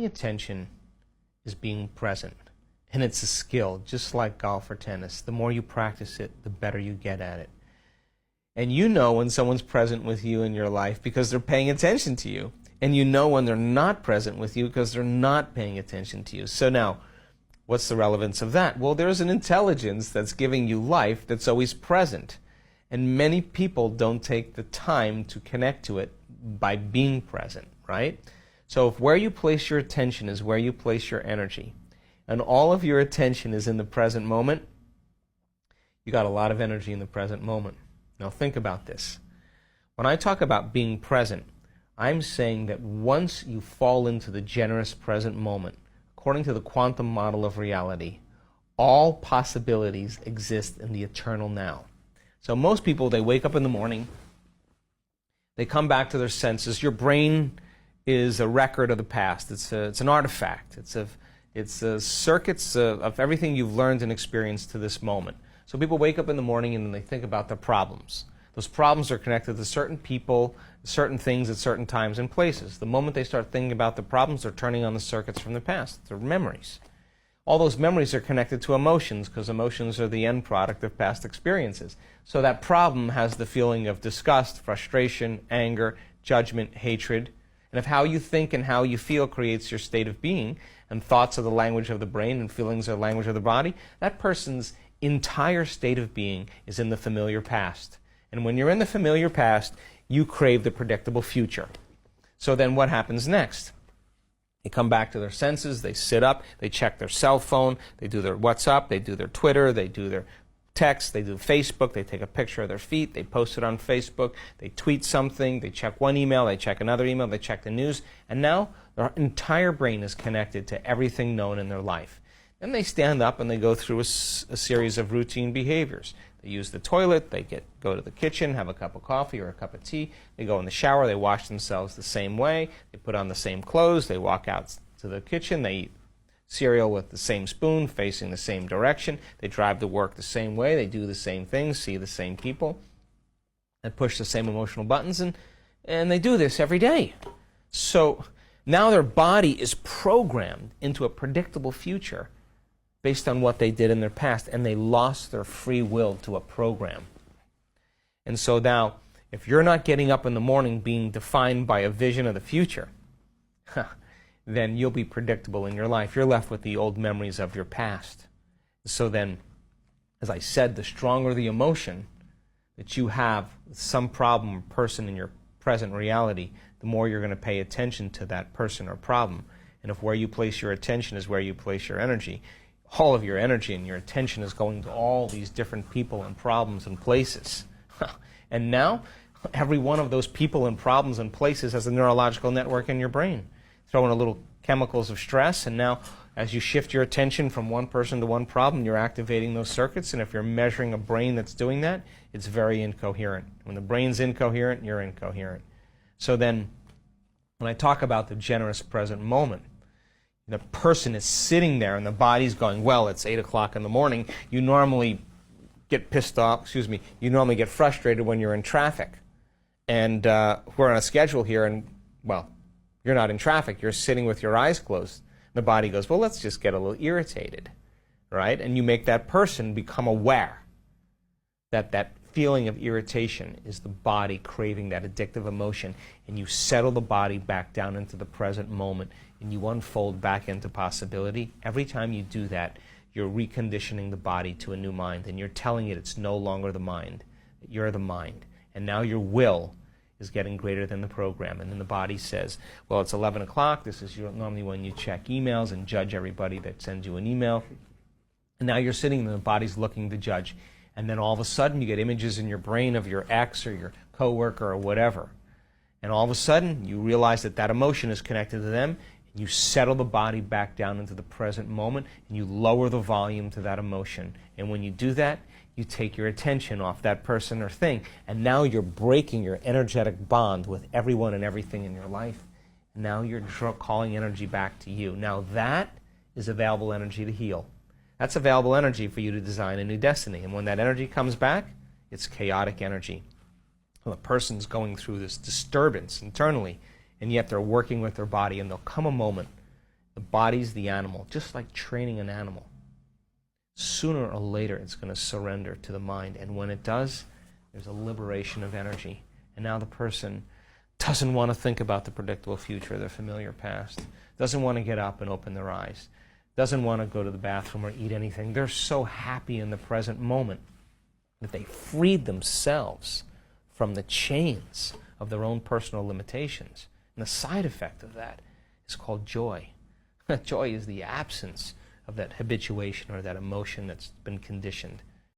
attention is being present. And it's a skill, just like golf or tennis. The more you practice it, the better you get at it. And you know when someone's present with you in your life because they're paying attention to you. And you know when they're not present with you because they're not paying attention to you. So now, what's the relevance of that? Well, there's an intelligence that's giving you life that's always present. And many people don't take the time to connect to it by being present, right? So if where you place your attention is where you place your energy, and all of your attention is in the present moment, you got a lot of energy in the present moment. Now think about this. When I talk about being present, I'm saying that once you fall into the generous present moment, according to the quantum model of reality, all possibilities exist in the eternal now. So most people, they wake up in the morning, they come back to their senses. Your brain is a record of the past. It's an artifact. It's circuits of everything you've learned and experienced to this moment. So people wake up in the morning and then they think about their problems. Those problems are connected to certain people, certain things at certain times and places. The moment they start thinking about the problems, they're turning on the circuits from the past. They're memories. All those memories are connected to emotions because emotions are the end product of past experiences. So that problem has the feeling of disgust, frustration, anger, judgment, hatred. And if how you think and how you feel creates your state of being, and thoughts are the language of the brain and feelings are the language of the body, that person's entire state of being is in the familiar past. And when you're in the familiar past, you crave the predictable future. So then what happens next? They come back to their senses, they sit up, they check their cell phone, they do their WhatsApp, they do their Twitter, they do their text, they do Facebook, they take a picture of their feet, they post it on Facebook, they tweet something, they check one email, they check another email, they check the news, and now their entire brain is connected to everything known in their life. Then they stand up and they go through a series of routine behaviors. They use the toilet, they go to the kitchen, have a cup of coffee or a cup of tea, they go in the shower, they wash themselves the same way, they put on the same clothes, they walk out to the kitchen, they eat cereal with the same spoon, facing the same direction, they drive to work the same way, they do the same things, see the same people, and push the same emotional buttons, and they do this every day. So now their body is programmed into a predictable future based on what they did in their past, and they lost their free will to a program. And so now, if you're not getting up in the morning being defined by a vision of the future, then you'll be predictable in your life. You're left with the old memories of your past. So then, as I said, the stronger the emotion that you have with some problem or person in your present reality, the more you're going to pay attention to that person or problem. And if where you place your attention is where you place your energy, all of your energy and your attention is going to all these different people and problems and places. And now, every one of those people and problems and places has a neurological network in your brain. Throw in a little chemicals of stress, and now as you shift your attention from one person to one problem, you're activating those circuits, and if you're measuring a brain that's doing that, it's very incoherent. When the brain's incoherent, you're incoherent. So then, when I talk about the generous present moment, the person is sitting there and the body's going, well, it's 8 o'clock in the morning. You normally get pissed off, you normally get frustrated when you're in traffic. And we're on a schedule here and, well, you're not in traffic. You're sitting with your eyes closed. The body goes, well, let's just get a little irritated, right? And you make that person become aware that that feeling of irritation is the body craving that addictive emotion, and you settle the body back down into the present moment, and you unfold back into possibility. Every time you do that, you're reconditioning the body to a new mind, and you're telling it it's no longer the mind, that you're the mind. And now your will is getting greater than the program. And then the body says, well, it's 11 o'clock. This is normally when you check emails and judge everybody that sends you an email. And now you're sitting there, the body's looking to judge. And then all of a sudden you get images in your brain of your ex or your coworker or whatever. And all of a sudden you realize that that emotion is connected to them. And you settle the body back down into the present moment, and you lower the volume to that emotion. And when you do that, you take your attention off that person or thing, and now you're breaking your energetic bond with everyone and everything in your life. And now you're calling energy back to you. Now that is available energy to heal. That's available energy for you to design a new destiny. And when that energy comes back, it's chaotic energy. Well, the person's going through this disturbance internally, and yet they're working with their body, and there'll come a moment, The body's the animal, just like training an animal. Sooner or later, it's going to surrender to the mind. And when it does, there's a liberation of energy. And now the person doesn't want to think about the predictable future, the familiar past, doesn't want to get up and open their eyes, doesn't want to go to the bathroom or eat anything. They're so happy in the present moment that they freed themselves from the chains of their own personal limitations. And the side effect of that is called joy. Joy is the absence of that habituation or that emotion that's been conditioned.